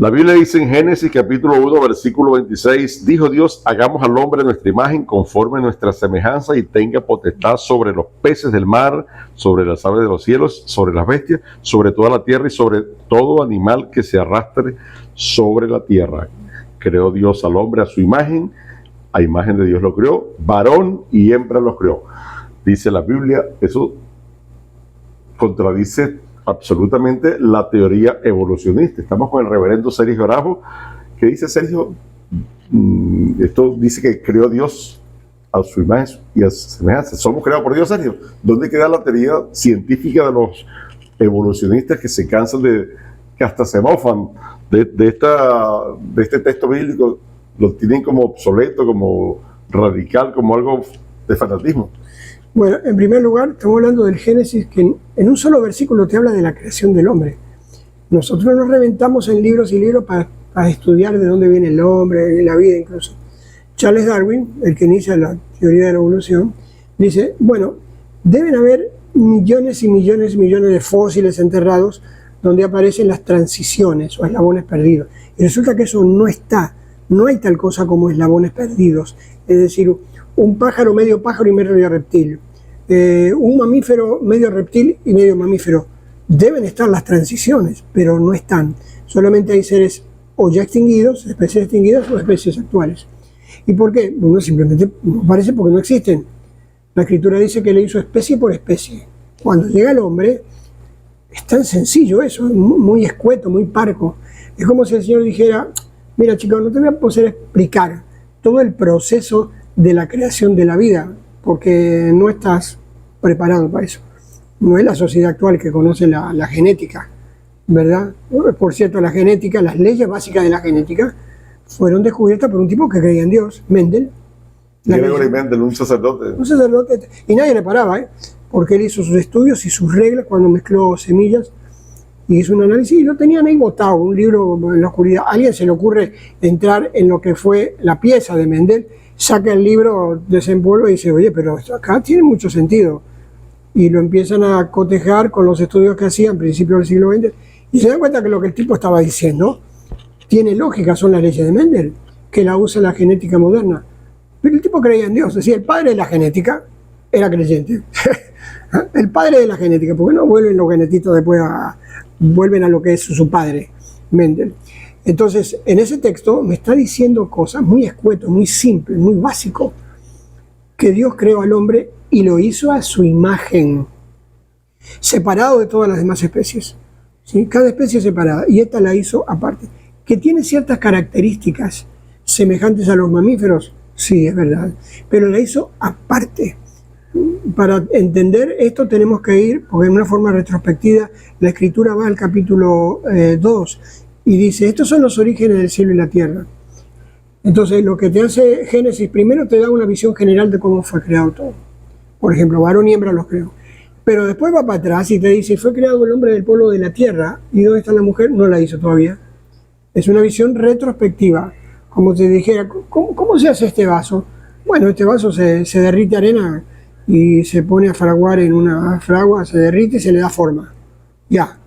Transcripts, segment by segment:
La Biblia dice en Génesis capítulo 1, versículo 26, dijo Dios, hagamos al hombre a nuestra imagen, conforme a nuestra semejanza, y tenga potestad sobre los peces del mar, sobre las aves de los cielos, sobre las bestias, sobre toda la tierra y sobre todo animal que se arrastre sobre la tierra. Creó Dios al hombre a su imagen, a imagen de Dios lo creó, varón y hembra los creó. Dice la Biblia, eso contradice absolutamente la teoría evolucionista. Estamos con el reverendo Sergio Arajo, que dice, Sergio, esto dice que creó Dios a su imagen y a su semejanza. ¿Somos creados por Dios, Sergio? ¿Dónde queda la teoría científica de los evolucionistas que se cansan que hasta se mofan de este texto bíblico, lo tienen como obsoleto, como radical, como algo de fanatismo? Bueno, en primer lugar, estamos hablando del Génesis, que en un solo versículo te habla de la creación del hombre. Nosotros nos reventamos en libros y libros para estudiar de dónde viene el hombre, la vida incluso. Charles Darwin, el que inicia la teoría de la evolución, dice, bueno, deben haber millones y millones y millones de fósiles enterrados donde aparecen las transiciones o eslabones perdidos. Y resulta que eso no está, no hay tal cosa como eslabones perdidos. Es decir, un pájaro medio pájaro y medio reptil, un mamífero medio reptil y medio mamífero. Deben estar las transiciones, pero no están. Solamente hay seres o ya extinguidos, especies extinguidas o especies actuales. ¿Y por qué? Bueno, simplemente nos parece porque no existen. La Escritura dice que le hizo especie por especie. Cuando llega el hombre, es tan sencillo eso, muy escueto, muy parco. Es como si el Señor dijera, mira chicos, no te voy a poder explicar todo el proceso de la creación de la vida, porque no estás preparado para eso. No es la sociedad actual que conoce la genética, ¿verdad? Por cierto, la genética, las leyes básicas de la genética fueron descubiertas por un tipo que creía en Dios, Mendel. Gregory Mendel, un sacerdote. Un sacerdote, y nadie le paraba, porque él hizo sus estudios y sus reglas cuando mezcló semillas y hizo un análisis y lo tenían ahí botado, un libro en la oscuridad. A alguien se le ocurre entrar en lo que fue la pieza de Mendel, saca el libro, desempolva y dice, oye, pero esto acá tiene mucho sentido. Y lo empiezan a cotejar con los estudios que hacían a principios del siglo XX y se dan cuenta que lo que el tipo estaba diciendo tiene lógica, son las leyes de Mendel, que la usa la genética moderna. Pero el tipo creía en Dios, es decir, el padre de la genética era creyente. El padre de la genética, ¿por qué no vuelven los genetistas después vuelven a lo que es su padre, Mendel? Entonces, en ese texto me está diciendo cosas muy escuetas, muy simples, muy básicos, que Dios creó al hombre y lo hizo a su imagen, separado de todas las demás especies, ¿sí? Cada especie separada, y esta la hizo aparte, que tiene ciertas características semejantes a los mamíferos, sí, es verdad, pero la hizo aparte. Para entender esto tenemos que ir, porque en una forma retrospectiva, la Escritura va al capítulo 2 y dice, estos son los orígenes del cielo y la tierra. Entonces, lo que te hace Génesis, primero te da una visión general de cómo fue creado todo. Por ejemplo, varón y hembra los creó. Pero después va para atrás y te dice, fue creado el hombre del polvo de la tierra. ¿Y dónde está la mujer? No la hizo todavía. Es una visión retrospectiva. Como te dijera, ¿cómo se hace este vaso? Bueno, este vaso se derrite arena y se pone a fraguar en una fragua, se derrite y se le da forma. Ya,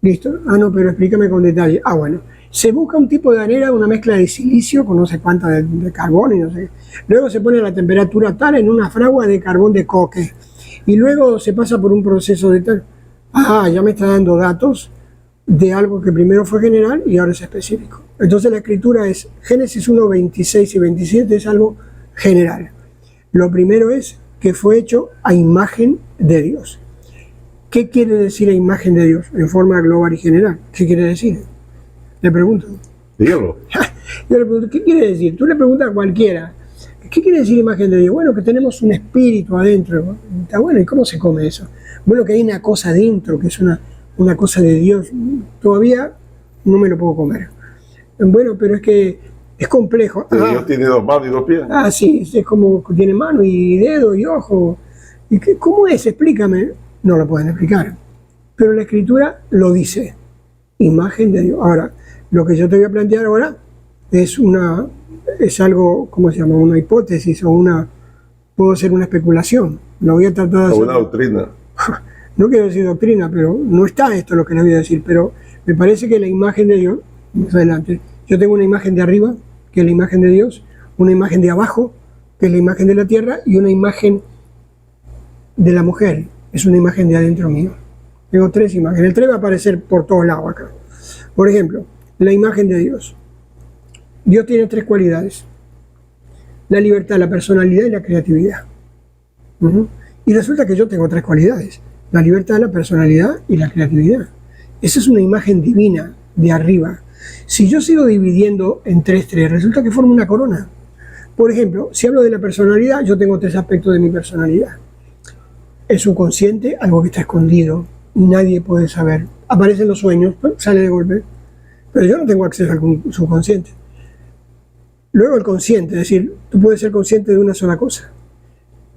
listo. Ah, no, pero explícame con detalle. Ah, bueno. Se busca un tipo de arena, una mezcla de silicio con no sé cuánta de carbón y no sé. Luego se pone a la temperatura tal en una fragua de carbón de coque. Y luego se pasa por un proceso de tal. Ah, ya me está dando datos de algo que primero fue general y ahora es específico. Entonces la escritura es Génesis 1, 26 y 27 es algo general. Lo primero es que fue hecho a imagen de Dios. ¿Qué quiere decir a imagen de Dios? En forma global y general. ¿Qué quiere decir? Le pregunto. Dígalo. Yo le pregunto, ¿qué quiere decir? Tú le preguntas a cualquiera, ¿qué quiere decir imagen de Dios? Bueno, que tenemos un espíritu adentro, ¿no? Está bueno, ¿y cómo se come eso? Bueno, que hay una cosa adentro, que es una cosa de Dios. Todavía no me lo puedo comer. Bueno, pero es que es complejo. Dios tiene dos manos y dos pies. Ah, sí, es como que tiene mano y dedo y ojo. ¿Y cómo es? Explícame. No lo pueden explicar. Pero la Escritura lo dice. Imagen de Dios. Ahora, lo que yo te voy a plantear ahora es algo, ¿cómo se llama? Una hipótesis o puedo hacer una especulación. Lo voy a tratar de hacer. Una doctrina. No quiero decir doctrina, pero no está esto lo que les voy a decir, pero me parece que la imagen de Dios más adelante. Yo tengo una imagen de arriba, que es la imagen de Dios, una imagen de abajo, que es la imagen de la tierra, y una imagen de la mujer, es una imagen de adentro mío. Tengo 3 imágenes. El 3 va a aparecer por todos lados acá. Por ejemplo, la imagen de Dios. Dios tiene 3 cualidades: la libertad, la personalidad y la creatividad. Y resulta que yo tengo 3 cualidades: la libertad, la personalidad y la creatividad. Esa es una imagen divina de arriba. Si yo sigo dividiendo en 3, resulta que forma una corona. Por ejemplo, si hablo de la personalidad, yo tengo 3 aspectos de mi personalidad. El subconsciente, algo que está escondido y nadie puede saber. Aparecen los sueños, sale de golpe, pero yo no tengo acceso al subconsciente. Luego el consciente, es decir, tú puedes ser consciente de una sola cosa.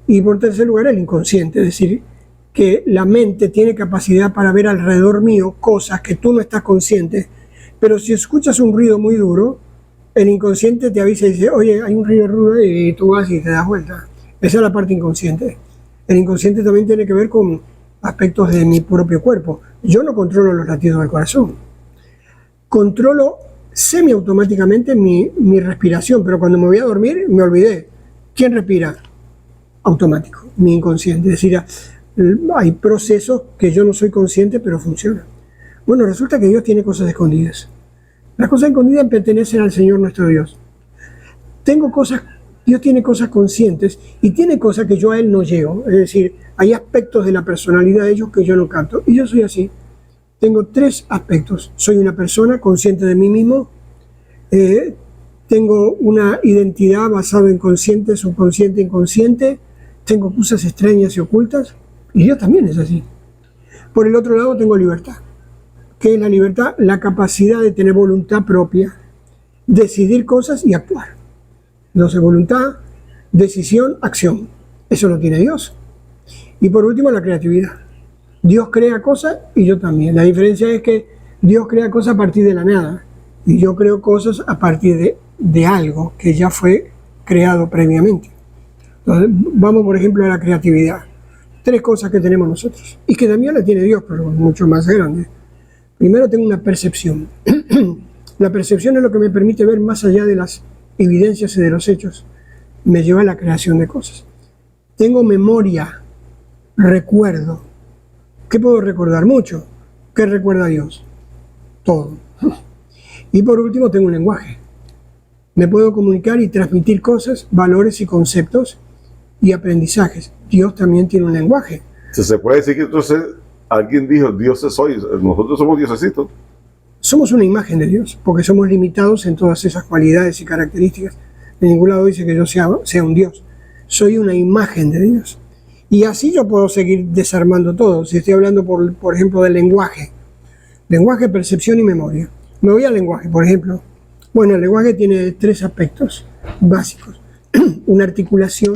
Y por tercer lugar, el inconsciente, es decir, que la mente tiene capacidad para ver alrededor mío cosas que tú no estás consciente, pero si escuchas un ruido muy duro, el inconsciente te avisa y dice, oye, hay un ruido rudo, y tú vas y te das vuelta. Esa es la parte inconsciente. El inconsciente también tiene que ver con aspectos de mi propio cuerpo. Yo no controlo los latidos del corazón. Controlo semiautomáticamente mi respiración, pero cuando me voy a dormir me olvidé. ¿Quién respira? Automático, mi inconsciente. Es decir, hay procesos que yo no soy consciente, pero funcionan. Bueno, resulta que Dios tiene cosas escondidas. Las cosas escondidas pertenecen al Señor nuestro Dios. Dios tiene cosas conscientes y tiene cosas que yo a Él no llego. Es decir, hay aspectos de la personalidad de ellos que yo no capto. Y yo soy así. Tengo 3 aspectos. Soy una persona consciente de mí mismo. Tengo una identidad basada en consciente, subconsciente, inconsciente. Tengo cosas extrañas y ocultas. Y Dios también es así. Por el otro lado tengo libertad. ¿Qué es la libertad? La capacidad de tener voluntad propia, decidir cosas y actuar. Entonces, voluntad, decisión, acción. Eso lo tiene Dios. Y por último, la creatividad. Dios crea cosas y yo también. La diferencia es que Dios crea cosas a partir de la nada y yo creo cosas a partir de algo que ya fue creado previamente. Entonces, vamos por ejemplo a la creatividad. 3 cosas que tenemos nosotros y que también la tiene Dios, pero mucho más grande. Primero, tengo una percepción. La percepción es lo que me permite ver más allá de las evidencias y de los hechos. Me lleva a la creación de cosas. Tengo memoria, recuerdo. ¿Qué puedo recordar? Mucho. ¿Qué recuerda Dios? Todo. Y por último, tengo un lenguaje. Me puedo comunicar y transmitir cosas, valores y conceptos y aprendizajes. Dios también tiene un lenguaje. Se puede decir que entonces alguien dijo, dioses soy, nosotros somos diosesitos. Somos una imagen de Dios, porque somos limitados en todas esas cualidades y características. De ningún lado dice que yo sea un Dios. Soy una imagen de Dios. Y así yo puedo seguir desarmando todo. Si estoy hablando, por ejemplo, del lenguaje. Lenguaje, percepción y memoria. Me voy al lenguaje, por ejemplo. Bueno, el lenguaje tiene 3 aspectos básicos. Una articulación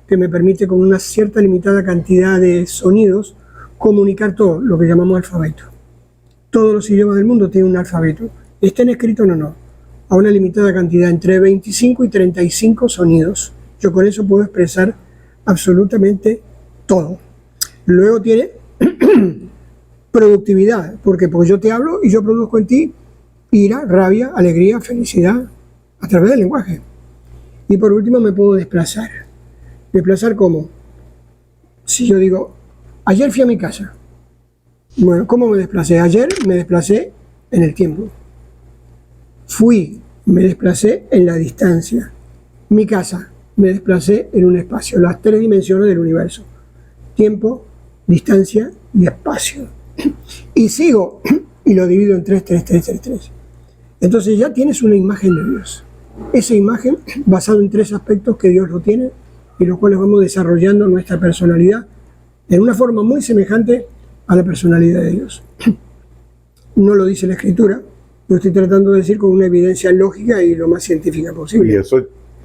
que me permite con una cierta limitada cantidad de sonidos comunicar todo, lo que llamamos alfabeto. Todos los idiomas del mundo tienen un alfabeto. Estén escritos o no. A una limitada cantidad, entre 25 y 35 sonidos. Yo con eso puedo expresar absolutamente todo. Luego tiene productividad, porque yo te hablo y yo produzco en ti ira, rabia, alegría, felicidad, a través del lenguaje. Y por último me puedo desplazar. ¿Desplazar cómo? Si yo digo, ayer fui a mi casa. Bueno, ¿cómo me desplacé? Ayer me desplacé en el tiempo. Me desplacé en la distancia. Mi casa, me desplacé en un espacio. Las 3 dimensiones del universo. Tiempo, distancia y espacio. Y sigo y lo divido en 3. Entonces ya tienes una imagen de Dios. Esa imagen basada en 3 aspectos que Dios lo tiene y los cuales vamos desarrollando nuestra personalidad en una forma muy semejante a la personalidad de Dios. No lo dice la Escritura, lo estoy tratando de decir con una evidencia lógica y lo más científica posible.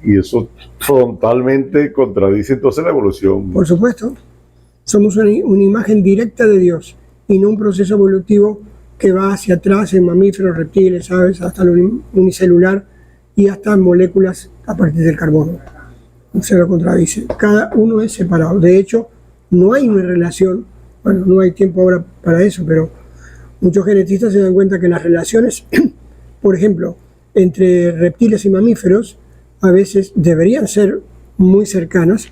Y eso frontalmente contradice entonces la evolución. Por supuesto, somos una imagen directa de Dios y no un proceso evolutivo que va hacia atrás en mamíferos, reptiles, aves, hasta lo unicelular y hasta moléculas a partir del carbono. Se lo contradice. Cada uno es separado. De hecho, no hay una relación. Bueno, no hay tiempo ahora para eso, pero muchos genetistas se dan cuenta que las relaciones por ejemplo, entre reptiles y mamíferos, a veces deberían ser muy cercanas,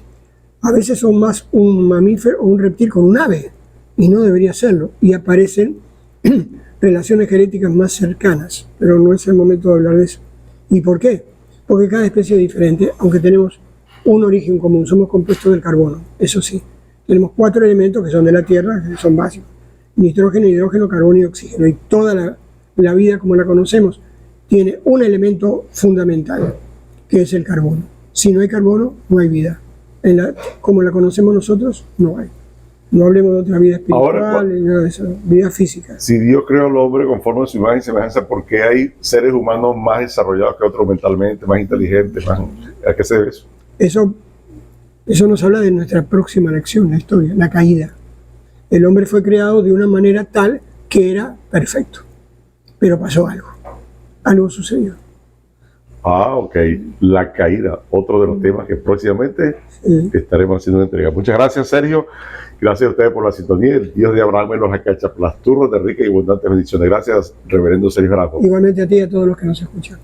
a veces son más un mamífero o un reptil con un ave, y no debería serlo, y aparecen relaciones genéticas más cercanas, pero no es el momento de hablar de eso. ¿Y por qué? Porque cada especie es diferente, aunque tenemos un origen común, somos compuestos del carbono, eso sí. Tenemos 4 elementos que son de la Tierra, que son básicos: nitrógeno, hidrógeno, carbono y oxígeno. Y toda la vida como la conocemos tiene un elemento fundamental, que es el carbono. Si no hay carbono, no hay vida. Como la conocemos nosotros, no hay. No hablemos de otra vida espiritual, Ahora, nada de eso, vida física. Si Dios creó al hombre conforme a su imagen y semejanza, ¿por qué hay seres humanos más desarrollados que otros mentalmente, más inteligentes? ¿A qué se debe eso? Eso nos habla de nuestra próxima lección, la historia, la caída. El hombre fue creado de una manera tal que era perfecto, pero pasó algo. Algo sucedió. Ah, ok. La caída, otro de los temas que próximamente estaremos haciendo una entrega. Muchas gracias, Sergio. Gracias a ustedes por la sintonía. El Dios de Abraham me los acacha las turros de ricas y abundantes bendiciones. Gracias, reverendo Sergio Arajo. Igualmente a ti y a todos los que nos escuchan.